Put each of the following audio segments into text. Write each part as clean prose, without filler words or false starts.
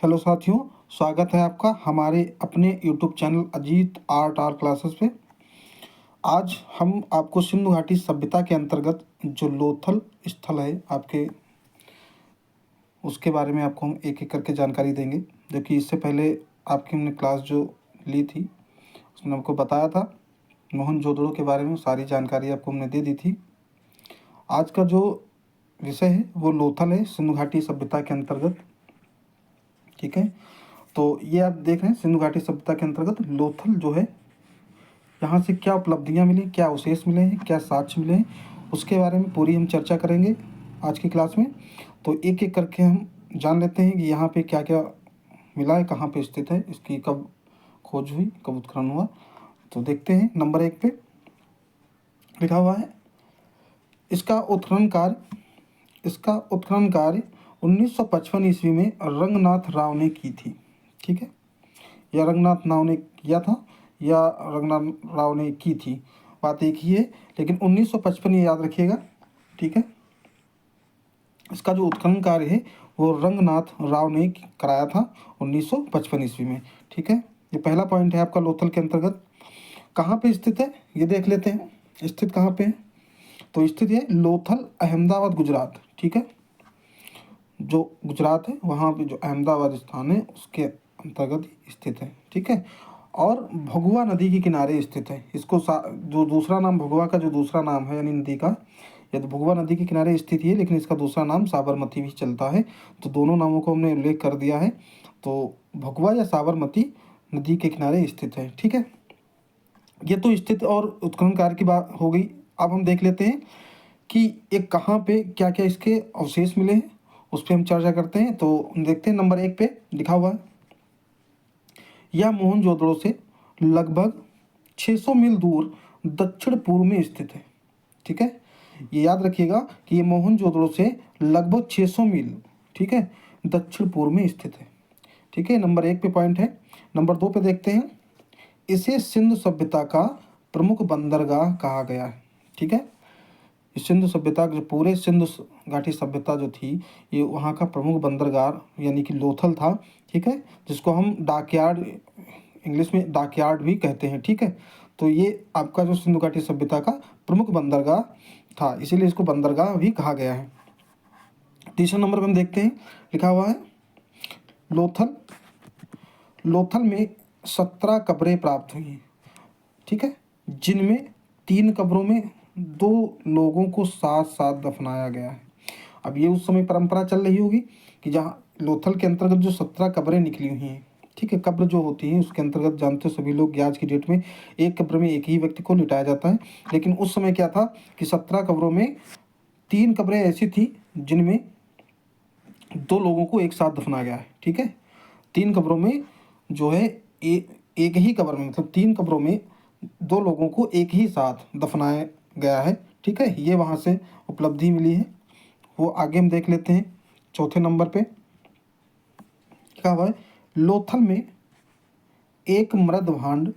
Hello साथियों, स्वागत है आपका हमारे अपने YouTube channel Ajit R classes पे। आज हम आपको सिंधु घाटी सभ्यता के अंतर्गत जो लोथल स्थल है आपके, उसके बारे में आपको हम एक एक करके जानकारी देंगे। जो कि इससे पहले आपकी हमने क्लास जो ली थी उसमें आपको बताया था मोहनजोदड़ो के बारे में, सारी जानकारी आपको हमने दे दी थी। आज का जो विषय है वो लोथल है, सिंधु घाटी सभ्यता के अंतर्गत। ठीक है, तो ये आप देख रहे हैं सिंधु घाटी सभ्यता के अंतर्गत लोथल जो है, यहाँ से क्या उपलब्धियाँ मिली, क्या अवशेष मिले हैं, क्या साक्ष्य मिले हैं, उसके बारे में पूरी हम चर्चा करेंगे आज की क्लास में। तो एक एक करके हम जान लेते हैं कि यहाँ पे क्या क्या मिला है, कहाँ पे स्थित है, इसकी कब खोज हुई, कब उत्खनन हुआ। तो देखते हैं, नंबर 1 पे लिखा हुआ है इसका उत्खनन कार्य 1955 ईस्वी में रंगनाथ राव ने की थी। ठीक है, या रंगनाथ राव ने किया था या रंगनाथ राव ने की थी, बात एक ही है, लेकिन 1955 ये याद रखिएगा। ठीक है, इसका जो उत्खनन कार्य है वो रंगनाथ राव ने कराया था 1955 ईस्वी में। ठीक है, ये पहला पॉइंट है आपका लोथल के अंतर्गत। कहाँ पे स्थित है ये देख लेते हैं, स्थित कहाँ पे है। तो स्थित है लोथल, अहमदाबाद, गुजरात। ठीक है, जो गुजरात है वहाँ पे जो अहमदाबाद स्थान है उसके अंतर्गत स्थित है। ठीक है, और भगवा नदी के किनारे स्थित है। इसको जो दूसरा नाम भगवा का जो दूसरा नाम है यानी नदी का, या तो भगवा नदी के किनारे स्थित है, लेकिन इसका दूसरा नाम साबरमती भी चलता है। तो दोनों नामों को हमने उल्लेख कर दिया है। तो भगवा या साबरमती नदी के किनारे स्थित है। ठीक है, ये तो स्थित और उत्खनन कार्य की बात हो गई। अब हम देख लेते हैं कि एक कहाँ पे क्या क्या इसके अवशेष मिले हैं, उस पर हम चर्चा करते हैं। तो देखते हैं, नंबर 1 पे लिखा हुआ है, यह मोहनजोदड़ो से लगभग 600 मील दूर दक्षिण पूर्व में स्थित है। ठीक है, ये याद रखिएगा कि ये मोहनजोदड़ो से लगभग 600 मील, ठीक है, दक्षिण पूर्व में स्थित है। ठीक है, नंबर 1 पे पॉइंट है। नंबर 2 पे देखते हैं, इसे सिंधु सभ्यता का प्रमुख बंदरगाह कहा गया है। ठीक है, सिंधु सभ्यता जो पूरे सिंधु घाटी सभ्यता जो थी, ये वहाँ का प्रमुख बंदरगाह यानी कि लोथल था। ठीक है, जिसको हम डाकयार्ड, इंग्लिश में डाकयार्ड भी कहते हैं। ठीक है, तो ये आपका जो सिंधु घाटी सभ्यता का प्रमुख बंदरगाह था, इसीलिए इसको बंदरगाह भी कहा गया है। तीसरे नंबर पर हम देखते हैं, लिखा हुआ है लोथल में 17 कब्रें प्राप्त हुई। ठीक है, जिनमें 3 कब्रों में 2 लोगों को साथ साथ दफनाया गया है। अब ये उस समय परंपरा चल रही होगी कि जहाँ लोथल के अंतर्गत जो 17 कब्रें निकली हुई हैं। ठीक है, कब्र जो होती है उसके अंतर्गत जानते हो सभी लोग, आज की डेट में एक कब्र में एक ही व्यक्ति को लिटाया जाता है, लेकिन उस समय क्या था कि 17 कब्रों में 3 कब्रें ऐसी थी जिनमें 2 लोगों को एक साथ दफनाया गया है। ठीक है, 3 कब्रों में जो है एक ही कब्र में, मतलब 3 कब्रों में 2 लोगों को एक ही साथ दफनाया गया है। ठीक है, ये वहाँ से उपलब्धि मिली है, वो आगे हम देख लेते हैं। चौथे नंबर पे क्या हुआ है, लोथल में एक मृद भांड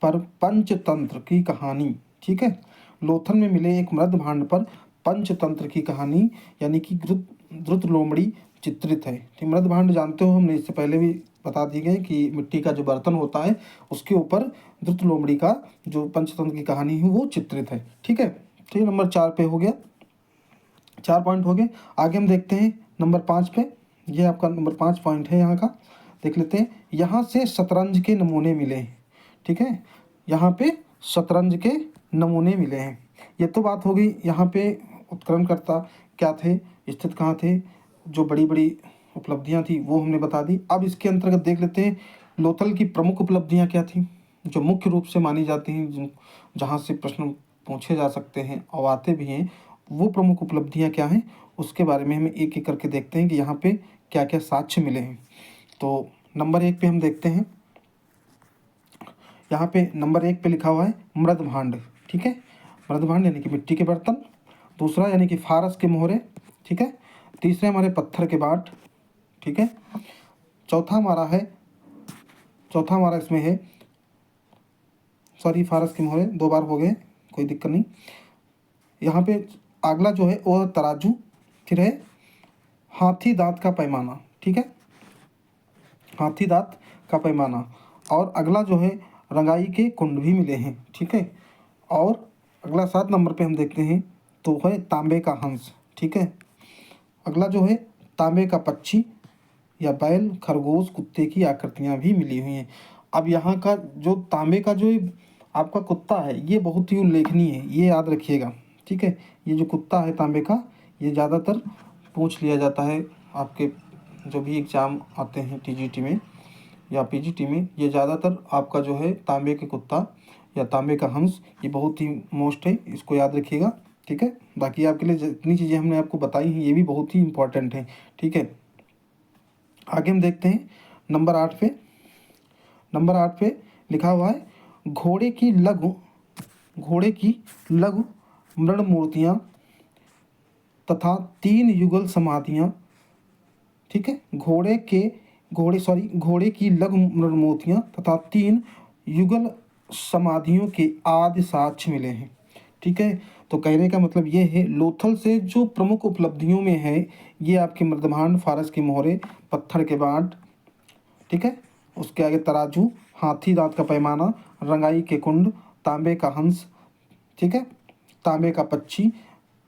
पर पंचतंत्र की कहानी। ठीक है, लोथल में मिले एक मृद भांड पर पंचतंत्र की कहानी यानी कि द्रुत लोमड़ी चित्रित है। ठीक, मृद भांड जानते हो, हमने इससे पहले भी बता दी गई कि मिट्टी का जो बर्तन होता है उसके ऊपर द्रुत लोमड़ी का जो पंचतंत्र की कहानी है वो चित्रित है। ठीक है, तो ये नंबर 4 पे हो गया, 4 पॉइंट हो गए। आगे हम देखते हैं नंबर 5 पे, ये आपका नंबर 5 पॉइंट है यहाँ का, देख लेते हैं। यहाँ से शतरंज के नमूने मिले हैं। ठीक है, यहाँ पे शतरंज के नमूने मिले हैं। ये तो बात हो गई, यहाँ पे उत्खननकर्ता क्या थे, स्थित कहाँ थे, जो बड़ी बड़ी उपलब्धियाँ थी वो हमने बता दी। अब इसके अंतर्गत देख लेते हैं लोथल की प्रमुख उपलब्धियाँ क्या थी, जो मुख्य रूप से मानी जाती हैं, जहाँ से प्रश्न पूछे जा सकते हैं और आते भी हैं, वो प्रमुख उपलब्धियाँ क्या हैं उसके बारे में हम एक एक करके देखते हैं कि यहाँ पे क्या क्या साक्ष्य मिले हैं। तो नंबर 1 पे हम देखते हैं, यहाँ पे नंबर 1 पे लिखा हुआ है मृद भांड। ठीक है, मृद भांड यानी कि मिट्टी के बर्तन। दूसरा यानी कि फारस के मोहरे। ठीक है, तीसरे हमारे पत्थर के बाट। ठीक है, चौथा हमारा इसमें है, सॉरी, फारस के मोहरे 2 बार हो गए, कोई दिक्कत नहीं। यहाँ पे अगला जो है वो तराजू, फिर है हाथी दांत का पैमाना। ठीक है, हाथी दांत का पैमाना। और अगला जो है रंगाई के कुंड भी मिले हैं, ठीक है। और अगला 7 नंबर पे हम देखते हैं तो है तांबे का हंस, ठीक है। अगला जो है तांबे का पक्षी या बैल, खरगोश, कुत्ते की आकृतियाँ भी मिली हुई हैं। अब यहाँ का जो तांबे का जो आपका कुत्ता है ये बहुत ही उल्लेखनीय है, ये याद रखिएगा, ठीक है। ये जो कुत्ता है तांबे का, ये ज़्यादातर पूछ लिया जाता है आपके जो भी एग्ज़ाम आते हैं टीजीटी में या पीजीटी में। ये ज़्यादातर आपका जो है तांबे के कुत्ता या तांबे का हंस, ये बहुत ही मोस्ट है, इसको याद रखिएगा, ठीक है। बाकी आपके लिए जितनी चीज़ें हमने आपको बताई हैं ये भी बहुत ही इंपॉर्टेंट हैं, ठीक है। आगे हम देखते हैं नंबर 8 पे। नंबर 8 पे लिखा हुआ है घोड़े की लघु मृण मूर्तियाँ तथा 3 युगल समाधियाँ, ठीक है। घोड़े की लघु मृण मूर्तियाँ तथा 3 युगल समाधियों के आदि साक्ष्य मिले हैं, ठीक है। तो कहने का मतलब ये है लोथल से जो प्रमुख उपलब्धियों में है ये आपके मृदभांड, फारस की मोहरे, पत्थर के बाट, ठीक है। उसके आगे तराजू, हाथी दांत का पैमाना, रंगाई के कुंड, तांबे का हंस, ठीक है, तांबे का पक्षी,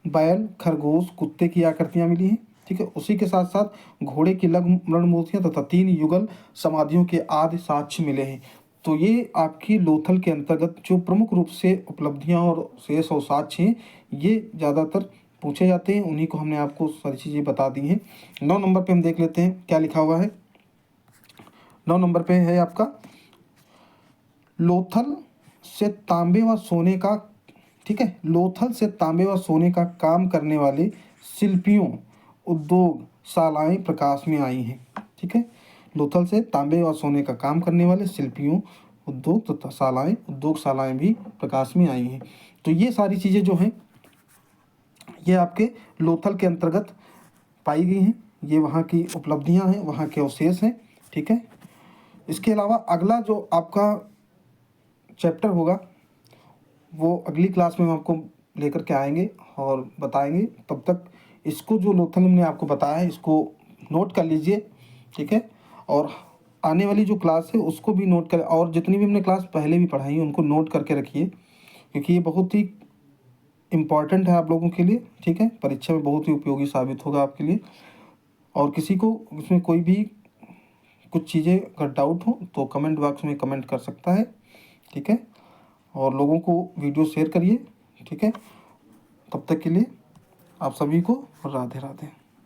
बैल, खरगोश, कुत्ते की आकृतियाँ मिली हैं, ठीक है। उसी के साथ साथ घोड़े की लघु मृण मूर्तियाँ तथा 3 युगल समाधियों के आदि साक्ष्य मिले हैं। तो ये आपकी लोथल के अंतर्गत जो प्रमुख रूप से उपलब्धियाँ और शेष और साक्ष्य हैं ये ज़्यादातर पूछे जाते हैं, उन्हीं को हमने आपको सारी चीज़ें बता दी हैं। 9 नंबर पे हम देख लेते हैं क्या लिखा हुआ है। 9 नंबर पे है आपका लोथल से तांबे व सोने का, ठीक है, लोथल से तांबे व सोने का काम करने वाले शिल्पियों उद्योग शालाएँ प्रकाश में आई हैं, ठीक है। लोथल से तांबे व सोने का काम करने वाले शिल्पियों उद्योग तथा शालाएँ भी प्रकाश में आई हैं। तो ये सारी चीज़ें जो हैं ये आपके लोथल के अंतर्गत पाई गई हैं, ये वहाँ की उपलब्धियाँ हैं, वहाँ के अवशेष हैं, ठीक है। इसके अलावा अगला जो आपका चैप्टर होगा वो अगली क्लास में हम आपको लेकर के आएंगे और बताएंगे। तब तक इसको जो लोथल हमने आपको बताया है इसको नोट कर लीजिए, ठीक है। और आने वाली जो क्लास है उसको भी नोट करें, और जितनी भी हमने क्लास पहले भी पढ़ाई है उनको नोट करके रखिए, क्योंकि ये बहुत ही इम्पॉर्टेंट है आप लोगों के लिए, ठीक है। परीक्षा में बहुत ही उपयोगी साबित होगा आपके लिए। और किसी को इसमें कोई भी कुछ चीज़ें अगर डाउट हो तो कमेंट बॉक्स में कमेंट कर सकता है, ठीक है। और लोगों को वीडियो शेयर करिए, ठीक है। तब तक के लिए आप सभी को राधे राधे।